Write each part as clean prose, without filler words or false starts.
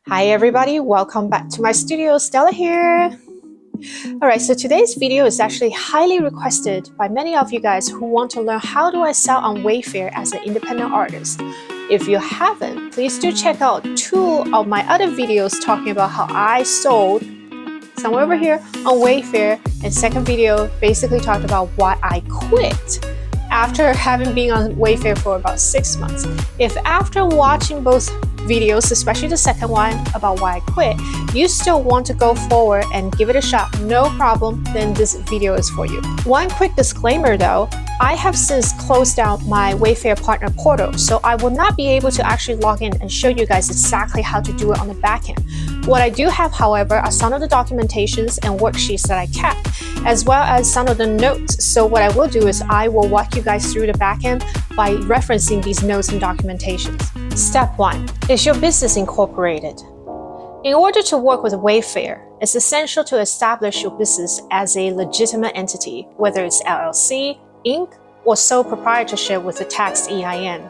Hi everybody, welcome back to my studio. Stella here. Alright, so today's video is actually highly requested by many of you guys who want to learn how do I sell on Wayfair as an independent artist. If you haven't, please do check out 2 of my other videos talking about how I sold somewhere over here on Wayfair, and second video basically talked about why I quit after having been on Wayfair for about 6 months. If after watching both videos, especially the second one about why I quit, you still want to go forward and give it a shot, no problem, then this video is for you. One quick disclaimer though, I have since closed down my Wayfair partner portal, so I will not be able to actually log in and show you guys exactly how to do it on the back end. What I do have, however, are some of the documentations and worksheets that I kept, as well as some of the notes. So what I will do is I will walk you guys through the back end by referencing these notes and documentations. Step 1. Is your business incorporated? In order to work with Wayfair, it's essential to establish your business as a legitimate entity, whether it's LLC, Inc., or sole proprietorship with a tax EIN.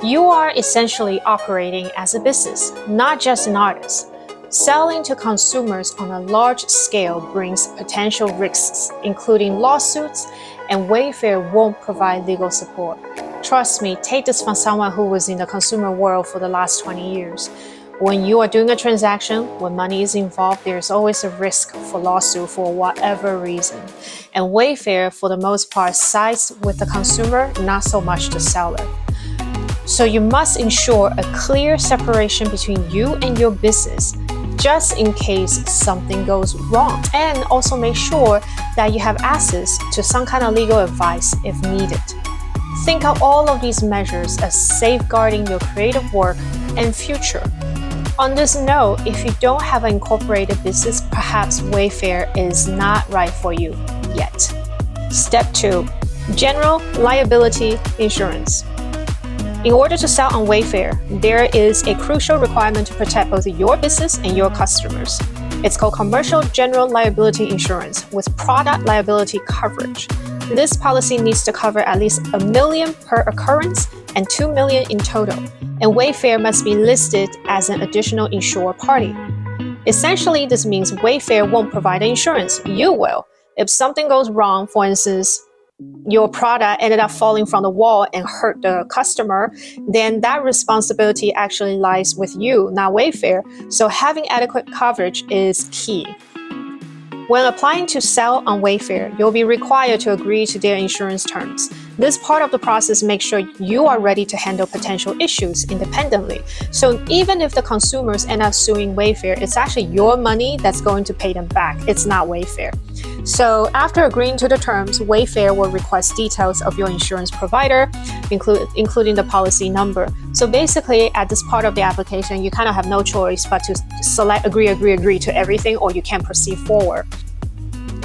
You are essentially operating as a business, not just an artist. Selling to consumers on a large scale brings potential risks, including lawsuits, and Wayfair won't provide legal support. Trust me, take this from someone who was in the consumer world for the last 20 years. When you are doing a transaction, when money is involved, there's always a risk for lawsuit for whatever reason. And Wayfair, for the most part, sides with the consumer, not so much the seller. So you must ensure a clear separation between you and your business, just in case something goes wrong. And also make sure that you have access to some kind of legal advice if needed. Think of all of these measures as safeguarding your creative work and future. On this note, if you don't have an incorporated business, perhaps Wayfair is not right for you yet. Step 2. General liability insurance. In order to sell on Wayfair, there is a crucial requirement to protect both your business and your customers. It's called Commercial General Liability Insurance with product liability coverage. This policy needs to cover at least $1 million per occurrence and $2 million in total, and Wayfair must be listed as an additional insured party. Essentially, this means Wayfair won't provide the insurance, you will. If something goes wrong, for instance, your product ended up falling from the wall and hurt the customer, then that responsibility actually lies with you, not Wayfair. So having adequate coverage is key. When applying to sell on Wayfair, you'll be required to agree to their insurance terms. This part of the process makes sure you are ready to handle potential issues independently. So even if the consumers end up suing Wayfair, it's actually your money that's going to pay them back. It's not Wayfair. So after agreeing to the terms, Wayfair will request details of your insurance provider, including the policy number. So basically, at this part of the application, you kind of have no choice but to select agree to everything, or you can't proceed forward.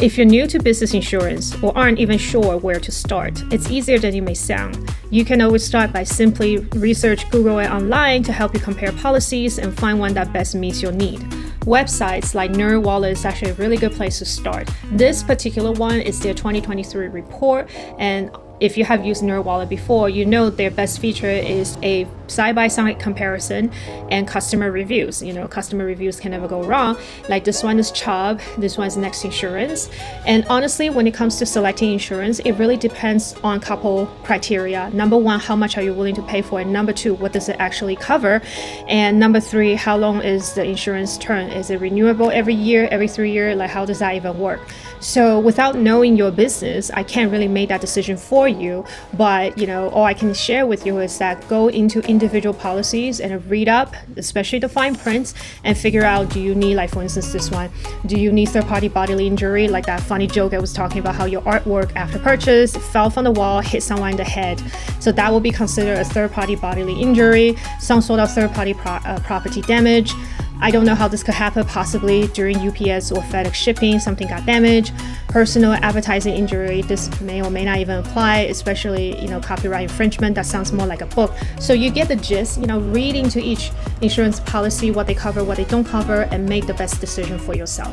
If you're new to business insurance or aren't even sure where to start, it's easier than it may sound. You can always start by simply Google it online to help you compare policies and find one that best meets your need. Websites like NerdWallet is actually a really good place to start. This particular one is their 2023 report, and if you have used NerdWallet before, you know their best feature is a side-by-side comparison and customer reviews. You know, customer reviews can never go wrong. Like this one is Chubb, this one is Next Insurance. And honestly, when it comes to selecting insurance, it really depends on a couple criteria. Number 1, how much are you willing to pay for it? Number 2, what does it actually cover? And number 3, how long is the insurance term? Is it renewable every year, every 3 years? Like, how does that even work? So without knowing your business, I can't really make that decision for you, but all I can share with you is that go into individual policies and read up, especially the fine prints, and figure out, do you need, like for instance this one, do you need third-party bodily injury, like that funny joke I was talking about, how your artwork after purchase fell from the wall, hit someone in the head. So that will be considered a third-party bodily injury, some sort of third-party property damage. I don't know how this could happen, possibly during UPS or FedEx shipping, something got damaged. Personal advertising injury, this may or may not even apply, especially, copyright infringement, that sounds more like a book. So you get the gist, read into each insurance policy, what they cover, what they don't cover, and make the best decision for yourself.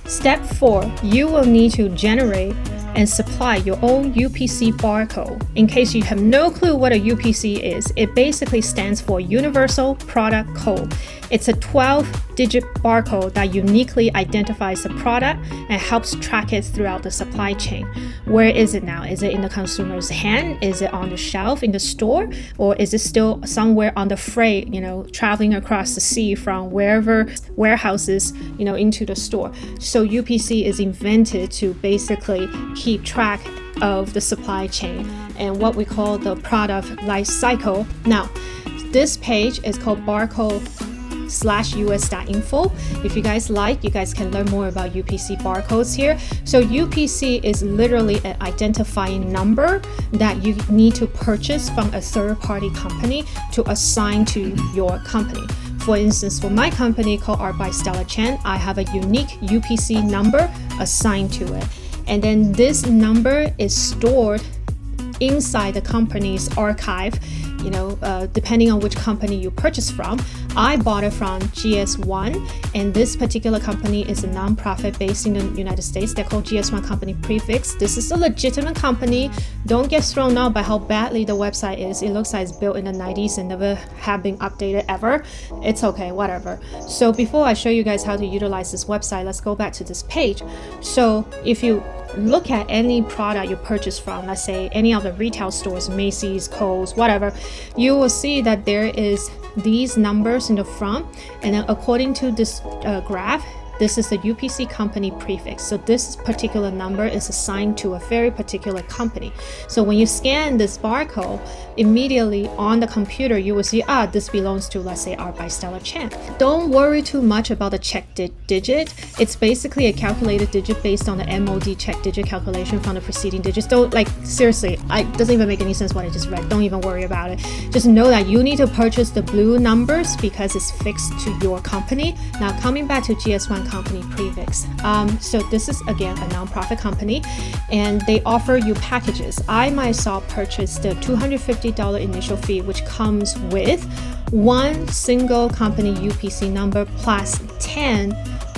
Step 4, you will need to generate and supply your own UPC barcode. In case you have no clue what a UPC is, it basically stands for Universal Product Code. It's a 12-digit barcode that uniquely identifies the product and helps track it throughout the supply chain. Where is it now? Is it in the consumer's hand? Is it on the shelf in the store? Or is it still somewhere on the freight, traveling across the sea from wherever warehouses, into the store? So UPC is invented to basically keep track of the supply chain and what we call the product life cycle. Now, this page is called barcode/us.info. If you guys like, you guys can learn more about UPC barcodes here. So UPC is literally an identifying number that you need to purchase from a third-party company to assign to your company. For instance, for my company called Art by Stella Chang, I have a unique UPC number assigned to it. And then this number is stored inside the company's archive, depending on which company you purchase from. I bought it from GS1, and this particular company is a nonprofit based in the United States. They're called GS1 Company Prefix. This is a legitimate company. Don't get thrown out by how badly the website is. It looks like it's built in the 90s and never have been updated ever. It's okay, whatever. So before I show you guys how to utilize this website, let's go back to this page. So if you look at any product you purchase from, let's say any of the retail stores, Macy's, Kohl's, whatever, you will see that there is these numbers in the front, and then according to this graph, this is the UPC company prefix. So this particular number is assigned to a very particular company. So when you scan this barcode, immediately on the computer, you will see, this belongs to, let's say, Art by Stella Chang. Don't worry too much about the check digit. It's basically a calculated digit based on the MOD check digit calculation from the preceding digits. Seriously, it doesn't even make any sense what I just read. Don't even worry about it. Just know that you need to purchase the blue numbers because it's fixed to your company. Now, coming back to GS1 Company Prefix. So this is, again, a nonprofit company, and they offer you packages. I myself purchased the $250 initial fee, which comes with one single company UPC number plus 10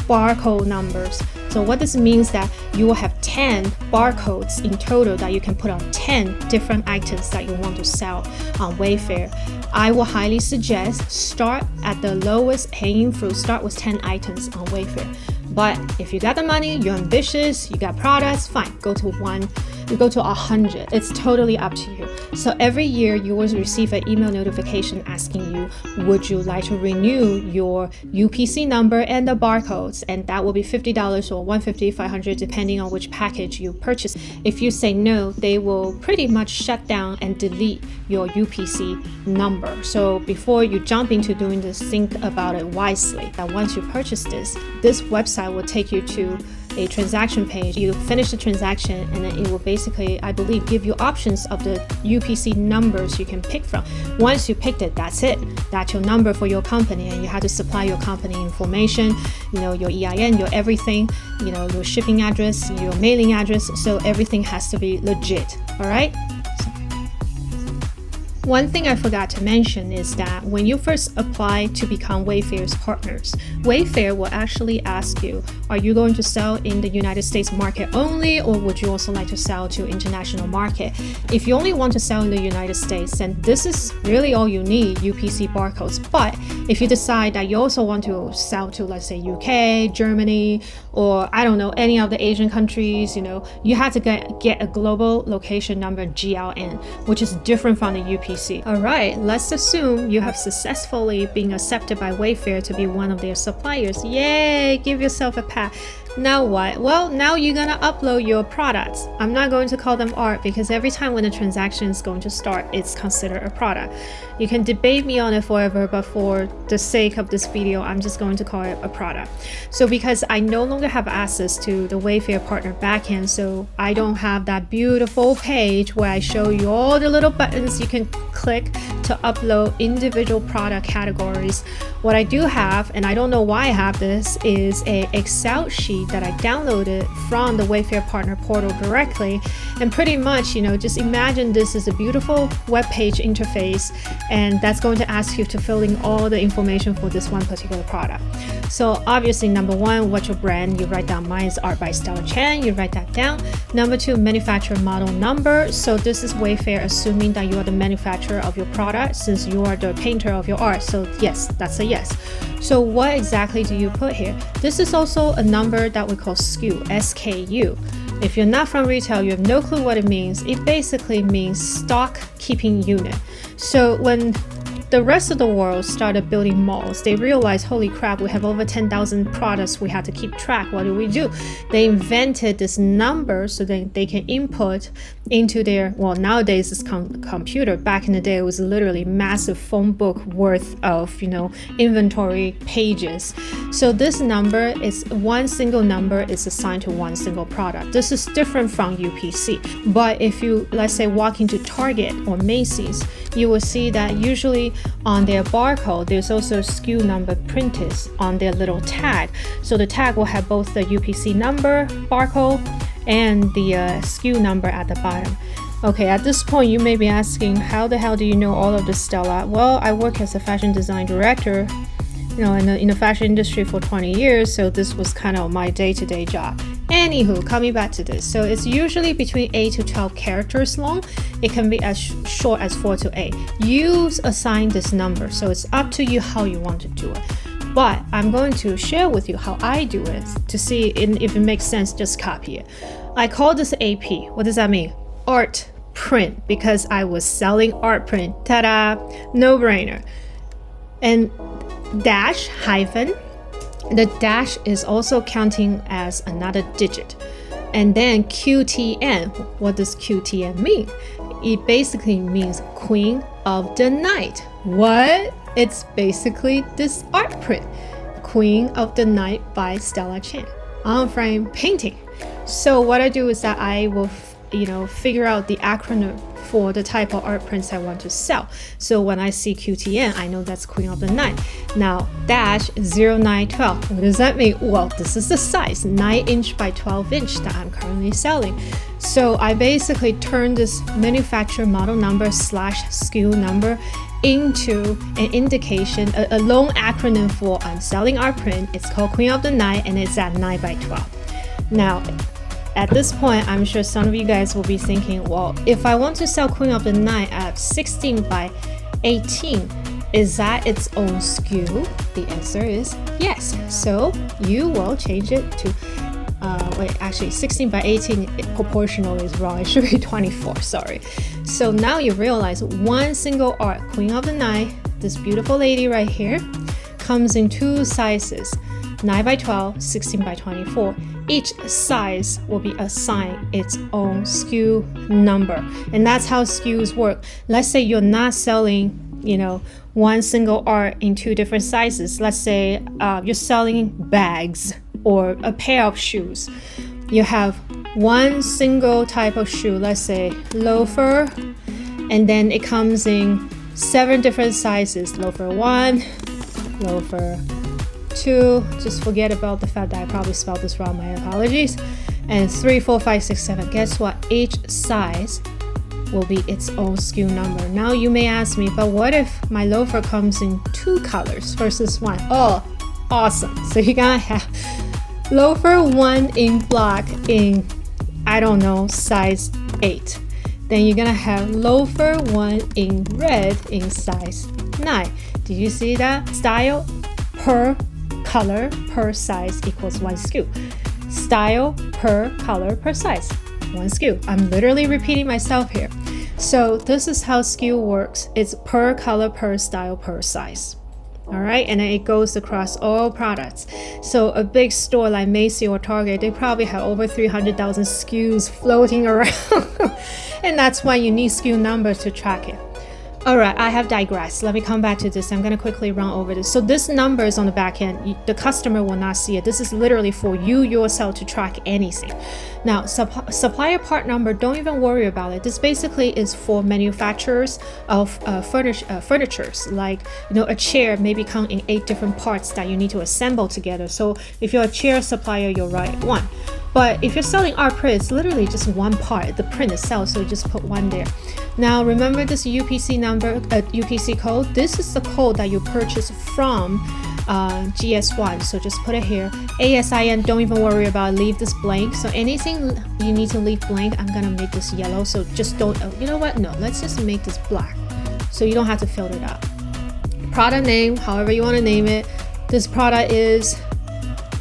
barcode numbers. So what this means that you will have 10 barcodes in total that you can put on 10 different items that you want to sell on Wayfair. I will highly suggest start at the lowest hanging fruit. Start with 10 items on Wayfair. But if you got the money, you're ambitious, you got products, fine, go to 100. It's totally up to you. So every year you will receive an email notification asking you, would you like to renew your UPC number and the barcodes? And that will be $50 or $150, $500, depending on which package you purchase. If you say no, they will pretty much shut down and delete your UPC number. So before you jump into doing this, think about it wisely. That once you purchase this website will take you to a transaction page. You finish the transaction, and then it will basically, I believe, give you options of the UPC numbers you can pick from. Once you picked it, that's it. That's your number for your company, and you have to supply your company information, your EIN, your everything, your shipping address, your mailing address. So everything has to be legit. All right. One thing I forgot to mention is that when you first apply to become Wayfair's partners, Wayfair will actually ask you, are you going to sell in the United States market only, or would you also like to sell to international market? If you only want to sell in the United States, then this is really all you need, UPC barcodes. But if you decide that you also want to sell to, let's say, UK, Germany, or I don't know, any of the Asian countries, you have to get a global location number, GLN, which is different from the UPC. Alright, let's assume you have successfully been accepted by Wayfair to be one of their suppliers. Yay! Give yourself a pat. Now what? Well, now you're gonna upload your products. I'm not going to call them art because every time when the transaction is going to start, it's considered a product. You can debate me on it forever, but for the sake of this video, I'm just going to call it a product. So because I no longer have access to the Wayfair partner backend, so I don't have that beautiful page where I show you all the little buttons you can click to upload individual product categories. What I do have, and I don't know why I have this, is an Excel sheet sheet that I downloaded from the Wayfair partner portal directly. And pretty much, just imagine this is a beautiful web page interface, and that's going to ask you to fill in all the information for this one particular product. So obviously, number one, what's your brand? You write down mine is Art by Stella Chang. You write that down. Number two, manufacturer model number. So this is Wayfair assuming that you are the manufacturer of your product, since you are the painter of your art. So yes, that's a yes. So what exactly do you put here? This is also a number that we call SKU, SKU. If you're not from retail, you have no clue what it means. It basically means stock keeping unit. So when the rest of the world started building malls, they realized, holy crap, we have over 10,000 products we had to keep track. What do? They invented this number so that they can input into their, well, nowadays it's computer. Back in the day, it was literally massive phone book worth of, inventory pages. So this number is one single number is assigned to one single product. This is different from UPC. But if you, let's say, walk into Target or Macy's, you will see that usually on their barcode, there's also a SKU number printed on their little tag. So the tag will have both the UPC number, barcode, and the SKU number at the bottom. Okay, at this point, you may be asking, how the hell do you know all of this, Stella? Well, I work as a fashion design director, in the fashion industry for 20 years, so this was kind of my day-to-day job. Anywho, coming back to this. So it's usually between 8 to 12 characters long. It can be as short as 4 to 8. You assign this number, so it's up to you how you want to do it. But I'm going to share with you how I do it to see if it makes sense, just copy it. I call this AP. What does that mean? Art print, because I was selling art print. Ta-da! No brainer. And dash, hyphen. The dash is also counting as another digit. And then QTN. What does QTN mean? It basically means Queen of the Night. What? It's basically this art print, Queen of the Night by Stella Chang, on frame painting. So what I do is that I will figure out the acronym for the type of art prints I want to sell. So when I see QTN, I know that's Queen of the Night. Now, dash 0912. What does that mean? Well, this is the size, 9 inch by 12 inch that I'm currently selling. So I basically turn this manufacturer model number / SKU number into an indication, a long acronym for I'm selling art print. It's called Queen of the Night, and it's at 9 by 12. Now, at this point, I'm sure some of you guys will be thinking, well, if I want to sell Queen of the Night at 16 by 18, is that its own SKU? The answer is yes. So you will change it to, 16 by 18 proportional is wrong. It should be 24, sorry. So now you realize one single art, Queen of the Night, this beautiful lady right here, comes in two sizes, 9 by 12, 16 by 24. Each size will be assigned its own SKU number. And that's how SKUs work. Let's say you're not selling, one single art in two different sizes. Let's say you're selling bags or a pair of shoes. You have one single type of shoe, let's say loafer, and then it comes in 7 different sizes. Loafer 1, loafer 2, just forget about the fact that I probably spelled this wrong, my apologies, and 3, 4, 5, 6, 7. Guess what? Each size will be its own SKU number. Now you may ask me, but what if my loafer comes in 2 colors versus 1? Oh, awesome. So you're gonna have loafer 1 in black in, I don't know, size 8. Then you're gonna have loafer 1 in red in size 9. Did you see that? Style per color per size equals 1 SKU. Style per color per size, 1 SKU. I'm literally repeating myself here. So this is how SKU works. It's per color, per style, per size. All right, and then it goes across all products. So a big store like Macy's or Target, they probably have over 300,000 SKUs floating around. And that's why you need SKU numbers to track it. All right, I have digressed. Let me come back to this. I'm going to quickly run over this. So this number is on the back end. The customer will not see it. This is literally for you yourself to track anything. Now, supplier part number, don't even worry about it. This basically is for manufacturers of furnitures, like, you know, a chair maybe come in 8 different parts that you need to assemble together. So if you're a chair supplier, you'll write 1. But if you're selling art print, it's literally just one part, the print itself, so you just put 1 there. Now remember this UPC number, UPC code, this is the code that you purchase from GS1, so just put it here. ASIN, don't even worry about it, leave this blank. So anything you need to leave blank, I'm gonna make this yellow, so just don't, you know what, no, let's just make this black, so you don't have to fill it out. Product name, however you wanna name it. This product is,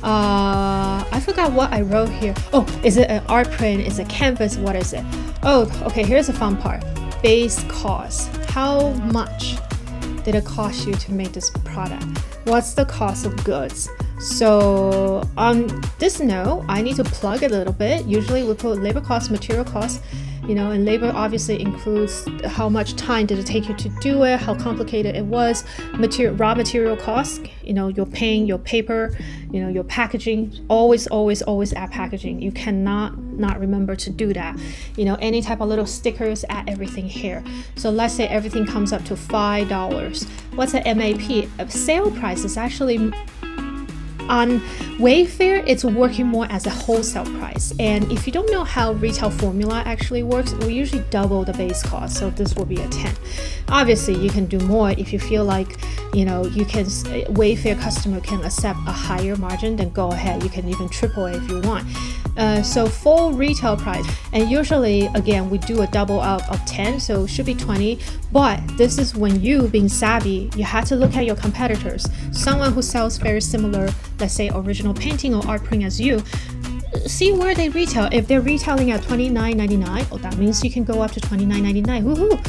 I forgot what I wrote here. Oh, is it an art print? Is it canvas? What is it? Oh, okay, here's the fun part. Base cost. How much did it cost you to make this product? What's the cost of goods? So on this note, I need to plug it a little bit. Usually we put labor cost, material cost, you know, and labor obviously includes how much time did it take you to do it, how complicated it was, raw material cost, you know, your pen, your paper, you know, your packaging, always add packaging. You cannot not remember to do that. You know, any type of little stickers, add everything here. So let's say everything comes up to $5. What's an MAP? A sale price is actually, on Wayfair, it's working more as a wholesale price. And if you don't know how retail formula actually works, we usually double the base cost. So this will be a 10. Obviously, you can do more if you feel like, you know, you can, Wayfair customer can accept a higher margin, then go ahead. You can even triple it if you want. So full retail price, and usually again we do a double out of 10, so it should be 20. But this is when you, being savvy, you have to look at your competitors. Someone who sells very similar, let's say original painting or art print as you, see where they retail. If they're retailing at $29.99, oh, that means you can go up to $29.99. Woohoo!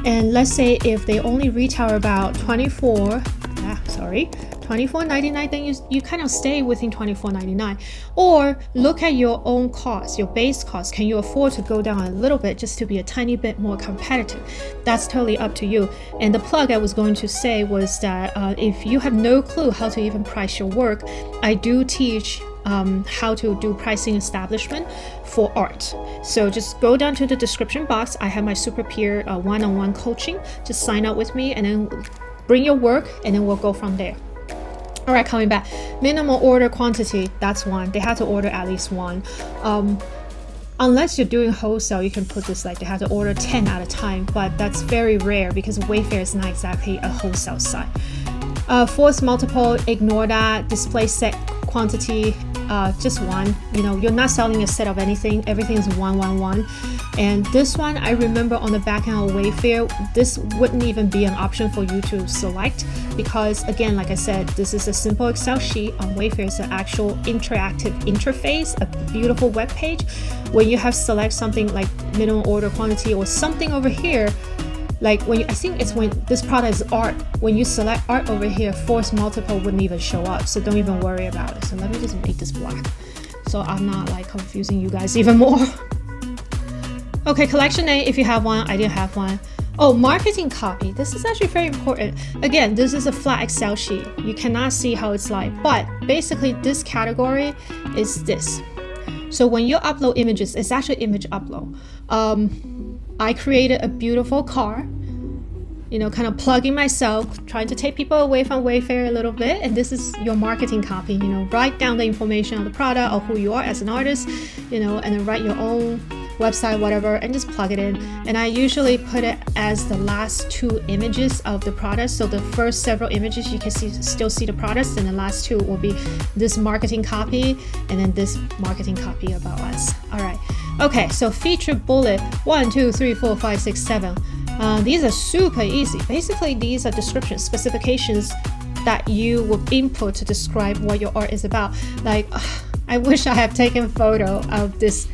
And let's say if they only retail about $24.99, then you kind of stay within $24.99. Or look at your own cost, your base cost. Can you afford to go down a little bit just to be a tiny bit more competitive? That's totally up to you. And the plug I was going to say was that if you have no clue how to even price your work, I do teach how to do pricing establishment for art. So just go down to the description box. I have my super peer one-on-one coaching. Just sign up with me and then bring your work, and then we'll go from there. All right, coming back. Minimum order quantity, that's 1. They have to order at least 1. Unless you're doing wholesale, you can put this like they have to order 10 at a time, but that's very rare because Wayfair is not exactly a wholesale site. Force multiple, ignore that. Display set quantity, just 1. You know, you're not selling a set of anything. Everything is 1, 1, 1. And this one, I remember on the back end of Wayfair, this wouldn't even be an option for you to select because, again, like I said, this is a simple Excel sheet. On Wayfair, it's an actual interactive interface, a beautiful web page. When you have select something like minimum order quantity or something over here, like when I think it's when this product is art, when you select art over here, force multiple wouldn't even show up. So don't even worry about it. So let me just make this black so I'm not like confusing you guys even more. Okay, collection name, if you have one. I didn't have one. Oh, marketing copy. This is actually very important. Again, this is a flat Excel sheet. You cannot see how it's like, but basically this category is this. So when you upload images, it's actually image upload. I created a beautiful car, you know, kind of plugging myself, trying to take people away from Wayfair a little bit. And this is your marketing copy, you know, write down the information of the product or who you are as an artist, you know, and then write your own website, whatever, and just plug it in. And I usually put it as the last 2 images of the product. So the first several images you can still see the products, and the last 2 will be this marketing copy and then this marketing copy about us. All right. Okay, so feature bullet 1, 2, 3, 4, 5, 6, 7. These are super easy. Basically, these are descriptions, specifications that you will input to describe what your art is about. Like, I wish I have taken photo of this,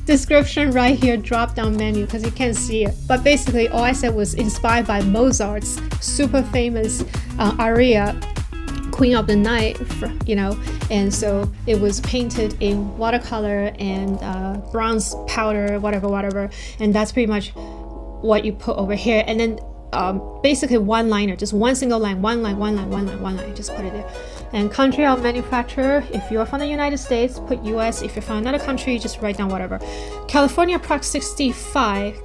description right here, drop down menu, because you can't see it. But basically, all I said was inspired by Mozart's super famous aria, Queen of the Night, you know, and so it was painted in watercolor and bronze powder, whatever, and that's pretty much what you put over here. And then basically one liner, just one single line, one line, just put it there. And country of manufacturer, if you're from the United States, put US. If you're from another country, just write down whatever. California Proc 65,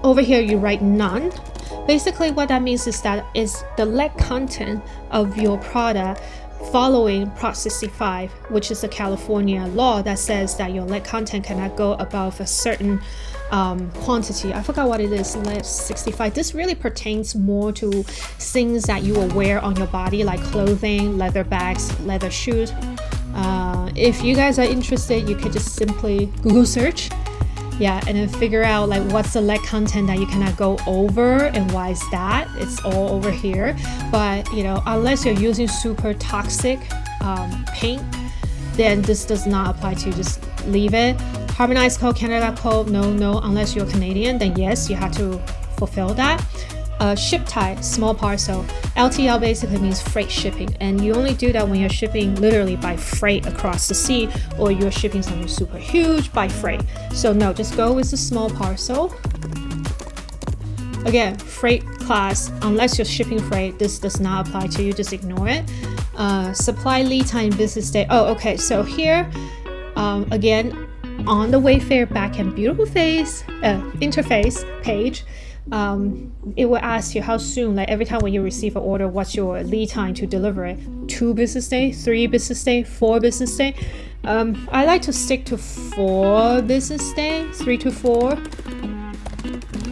over here you write none. Basically what that means is that is the lead content of your product following Prop 65, which is a California law that says that your lead content cannot go above a certain quantity. I forgot what it is, lead 65. This really pertains more to things that you will wear on your body, like clothing, leather bags, leather shoes. If you guys are interested, you could just simply Google search, yeah, and then figure out like what's the lead content that you cannot go over and why is that. It's all over here. But you know, unless you're using super toxic paint, then this does not apply to you. Just leave it. Harmonized code, Canada code, no, unless you're Canadian, then yes, you have to fulfill that. Ship type, small parcel. LTL basically means freight shipping, and you only do that when you're shipping literally by freight across the sea, or you're shipping something super huge by freight. So no, just go with the small parcel. Again, freight class, unless you're shipping freight, this does not apply to you, just ignore it. Supply lead time, business day. Oh, okay, so here, again, on the Wayfair backend beautiful face interface page, it will ask you how soon, like every time when you receive an order, what's your lead time to deliver it. 2 business day, 3 business day, 4 business day. I like to stick to 4 business day, 3 to 4,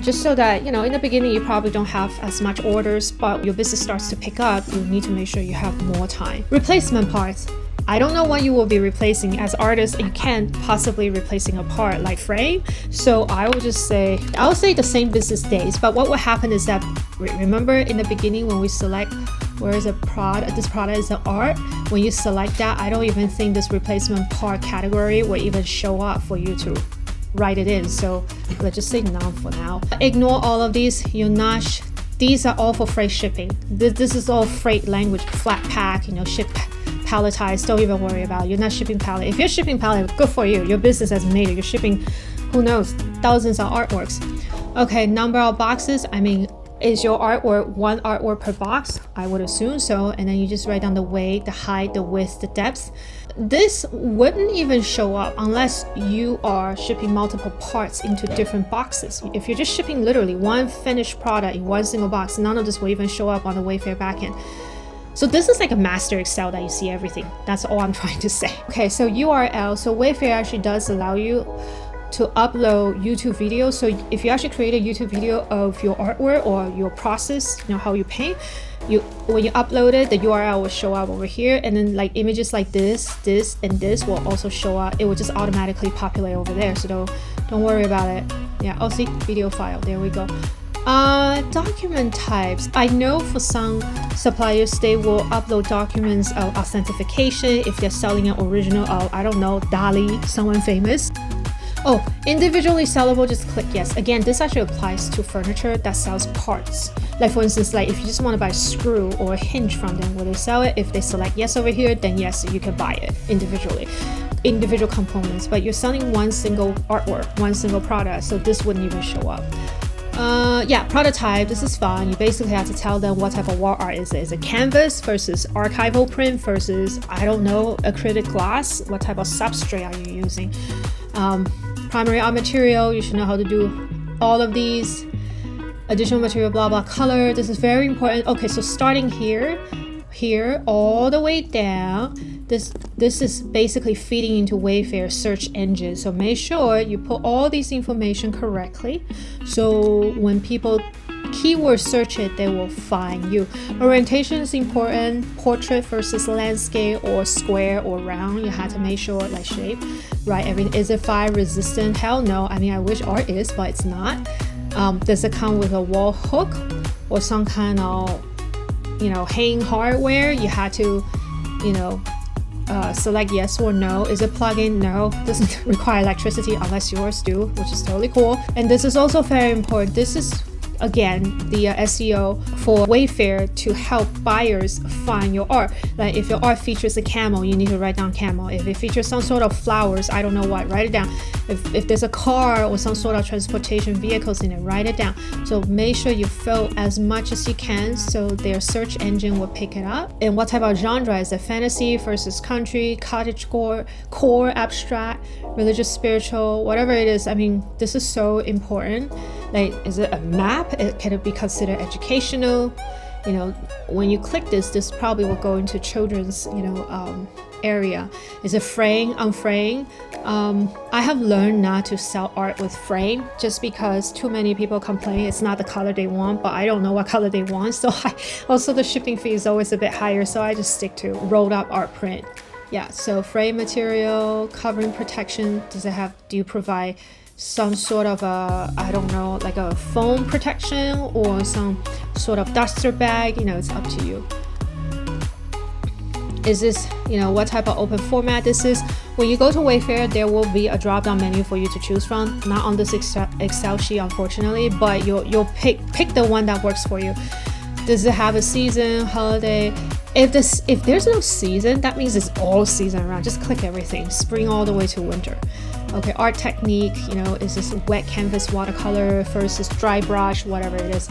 just so that, you know, in the beginning you probably don't have as much orders, but your business starts to pick up, you need to make sure you have more time. Replacement parts. I don't know what you will be replacing. As artists, you can't possibly replacing a part like frame. So I will just say, I'll say the same business days. But what will happen is that, remember in the beginning when we select where is a product, this product is an art, when you select that, I don't even think this replacement part category will even show up for you to write it in. So let's just say none for now. Ignore all of these. You're not, these are all for freight shipping. This is all freight language, flat pack, you know, ship palletized, don't even worry about it. You're not shipping pallet. If you're shipping pallet, good for you. Your business has made it. You're shipping, who knows, thousands of artworks. Okay, number of boxes. I mean, is your artwork 1 artwork per box? I would assume so. And then you just write down the weight, the height, the width, the depth. This wouldn't even show up unless you are shipping multiple parts into different boxes. If you're just shipping literally one finished product in one single box, none of this will even show up on the Wayfair backend. So this is like a master Excel that you see everything. That's all I'm trying to say. Okay, so URL. So Wayfair actually does allow you to upload YouTube videos. So if you actually create a YouTube video of your artwork or your process, you know, how you paint, when you upload it, the URL will show up over here, and then like images like this, and this will also show up. It will just automatically populate over there. So don't worry about it. Yeah, oh, see, video file. There we go. Document types. I know for some suppliers they will upload documents of authentication if they're selling an original of, I don't know, Dali, someone famous. Oh, individually sellable, just click yes. Again, this actually applies to furniture that sells parts. Like for instance, like if you just want to buy a screw or a hinge from them, will they sell it? If they select yes over here, then yes, you can buy it individually. Individual components, but you're selling one single artwork, one single product, so this wouldn't even show up. Yeah, prototype, this is fun. You basically have to tell them what type of wall art is it. Is it canvas versus archival print versus, I don't know, acrylic glass? What type of substrate are you using? Primary art material, you should know how to do all of these. Additional material, blah, blah, color. This is very important. Okay, so starting here, all the way down, this is basically feeding into Wayfair search engine. So make sure you put all these information correctly. So when people keyword search it, they will find you. Orientation is important. Portrait versus landscape or square or round. You have to make sure like shape, right? Everything. Is it fire resistant? Hell no. I mean, I wish art is, but it's not. Does it come with a wall hook or some kind of, you know, hanging hardware? You have to, you know, select yes or no. Is it plug-in? No, doesn't require electricity unless yours do, which is totally cool. And this is also very important. This is again, the SEO for Wayfair to help buyers find your art. Like if your art features a camel, you need to write down camel. If it features some sort of flowers, I don't know what, write it down. If there's a car or some sort of transportation vehicles in it, write it down. So make sure you fill as much as you can so their search engine will pick it up. And what type of genre is it? Fantasy versus country, cottagecore, core, abstract, religious, spiritual, whatever it is. I mean, this is so important. Like, is it a map? Can it be considered educational? You know, when you click this probably will go into children's, area. Is it frame, unframe? I have learned not to sell art with frame just because too many people complain it's not the color they want, but I don't know what color they want. So also the shipping fee is always a bit higher. So I just stick to rolled up art print. Yeah, so frame material, covering protection. Do you provide some sort of I don't know, like a foam protection or some sort of duster bag? It's up to you. Is this, what type of open format this is? When you go to Wayfair, there will be a drop-down menu for you to choose from. Not on this Excel sheet, unfortunately, but you'll pick the one that works for you. Does it have a season, holiday? If there's no season, that means it's all season around. Just click everything, spring all the way to winter. Okay, art technique, is this wet canvas watercolor versus dry brush, whatever it is.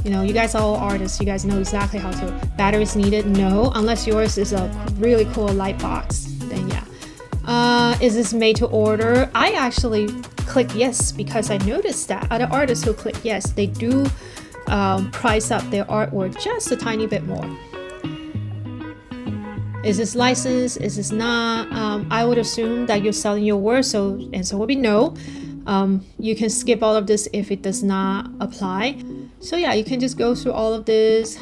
You guys are all artists. You guys know exactly how to. Batteries needed? No, unless yours is a really cool light box. Then yeah. Is this made to order? I actually click yes because I noticed that other artists who click yes, they do price up their artwork just a tiny bit more. Is this licensed? Is this not? I would assume that you're selling your work, so answer will be no. You can skip all of this if it does not apply. So yeah, you can just go through all of this.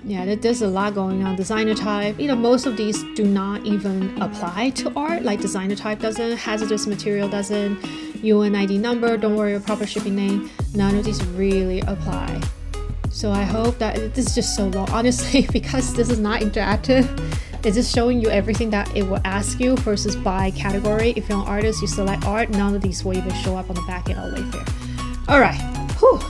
Yeah, there's a lot going on. Designer type, most of these do not even apply to art. Like designer type doesn't, hazardous material doesn't, UNID number, don't worry, proper shipping name. None of these really apply. So I hope that this is just so long, honestly, because this is not interactive. It's just showing you everything that it will ask you versus by category. If you're an artist, you select art, none of these will even show up on the back end of Wayfair. All right. Whew.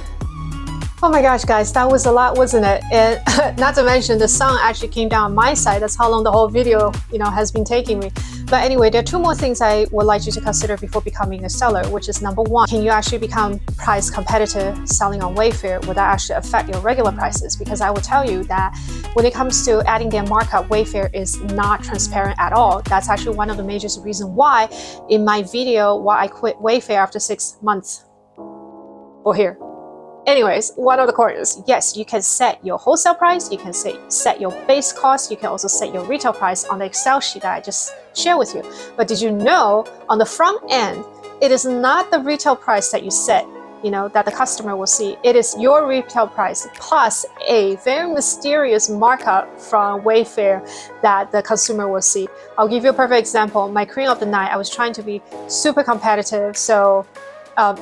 Oh my gosh, guys, that was a lot, wasn't it? And not to mention the sun actually came down on my side. That's how long the whole video, has been taking me. But anyway, there are two more things I would like you to consider before becoming a seller, which is number one, can you actually become price competitive selling on Wayfair? Will that actually affect your regular prices? Because I will tell you that when it comes to adding their markup, Wayfair is not transparent at all. That's actually one of the major reasons why in my video, why I quit Wayfair after 6 months. Or here. Anyways, one of the corners, yes, you can set your wholesale price, you can set your base cost, you can also set your retail price on the Excel sheet that I just shared with you. But did you know on the front end, it is not the retail price that you set, that the customer will see. It is your retail price plus a very mysterious markup from Wayfair that the consumer will see. I'll give you a perfect example. My cream of the night, I was trying to be super competitive, so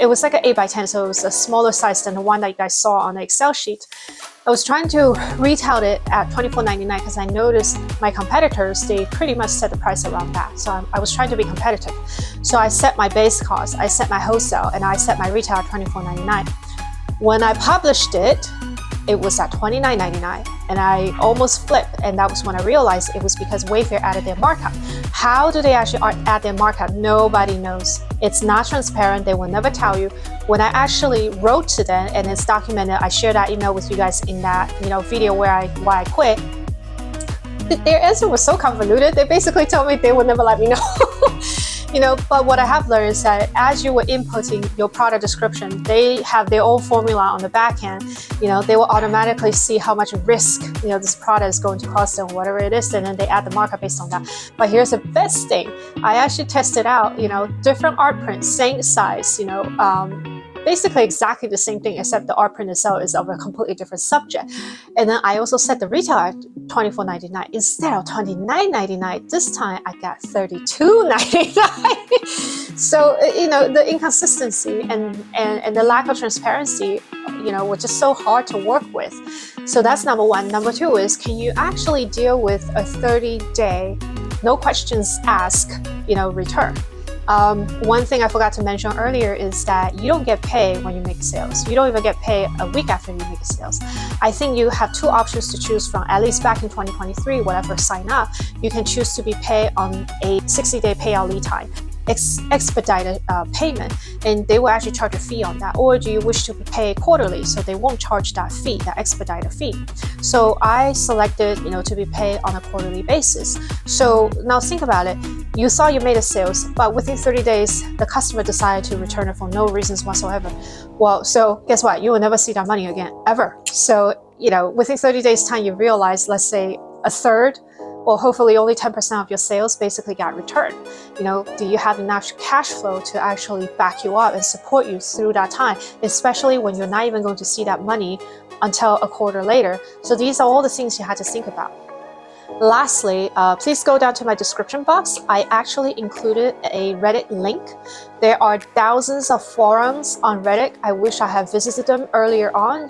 it was like an 8x10, so it was a smaller size than the one that you guys saw on the Excel sheet. I was trying to retail it at $24.99 because I noticed my competitors, they pretty much set the price around that. So I was trying to be competitive. So I set my base cost, I set my wholesale, and I set my retail at $24.99. When I published it, it was at $29.99, and I almost flipped, and that was when I realized it was because Wayfair added their markup. How do they actually add their markup? Nobody knows. It's not transparent. They will never tell you. When I actually wrote to them, and it's documented, I shared that email with you guys in that video why I quit. Their answer was so convoluted. They basically told me they would never let me know. But what I have learned is that as you were inputting your product description, they have their own formula on the back end. They will automatically see how much risk, this product is going to cost them, whatever it is, and then they add the markup based on that. But here's the best thing. I actually tested out, different art prints, same size, basically exactly the same thing, except the art print itself is of a completely different subject. And then I also set the retail at $24.99 instead of $29.99. This time I got $32.99. So the inconsistency and the lack of transparency, were just so hard to work with. So that's number one. Number two is, can you actually deal with a 30-day, no questions asked, return? One thing I forgot to mention earlier is that you don't get paid when you make sales. You don't even get paid a week after you make a sales. I think you have two options to choose from, at least back in 2023, whatever sign up, you can choose to be paid on a 60-day payout lead time. Expedited payment, and they will actually charge a fee on that. Or do you wish to be paid quarterly, so they won't charge that fee, that expedited fee? So I selected, to be paid on a quarterly basis. So now think about it. You thought you made a sales, but within 30 days, the customer decided to return it for no reasons whatsoever. Well, so guess what? You will never see that money again, ever. So, within 30 days time, you realize, let's say a third, or hopefully only 10% of your sales basically got returned. Do you have enough cash flow to actually back you up and support you through that time, especially when you're not even going to see that money until a quarter later? So these are all the things you had to think about. Lastly, please go down to my description box. I actually included a Reddit link. There are thousands of forums on Reddit. I wish I had visited them earlier on,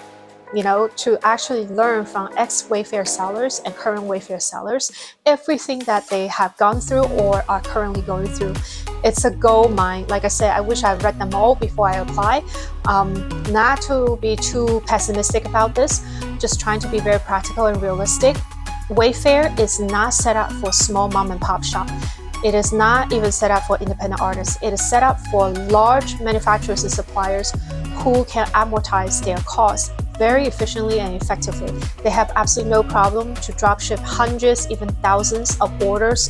to actually learn from ex-Wayfair sellers and current Wayfair sellers, everything that they have gone through or are currently going through. It's a gold mine. Like I said, I wish I read them all before I apply. Not to be too pessimistic about this, just trying to be very practical and realistic. Wayfair is not set up for small mom and pop shop. It is not even set up for independent artists. It is set up for large manufacturers and suppliers who can amortize their costs very efficiently and effectively. They have absolutely no problem to drop ship hundreds, even thousands of orders,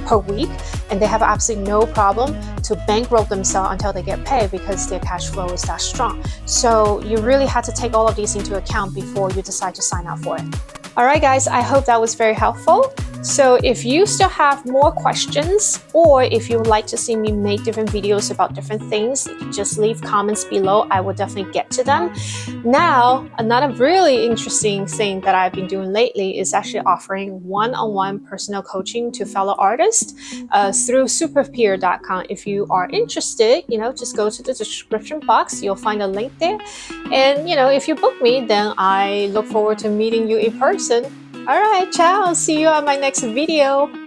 per week, and they have absolutely no problem to bankroll themselves until they get paid because their cash flow is that strong. So you really have to take all of these into account before you decide to sign up for it. All right, guys, I hope that was very helpful. So if you still have more questions, or if you would like to see me make different videos about different things, you can just leave comments below. I will definitely get to them. Now, another really interesting thing that I've been doing lately is actually offering one-on-one personal coaching to fellow artists through superpeer.com. If you are interested, just go to the description box. You'll find a link there. And, if you book me, then I look forward to meeting you in person. All right, ciao. See you on my next video.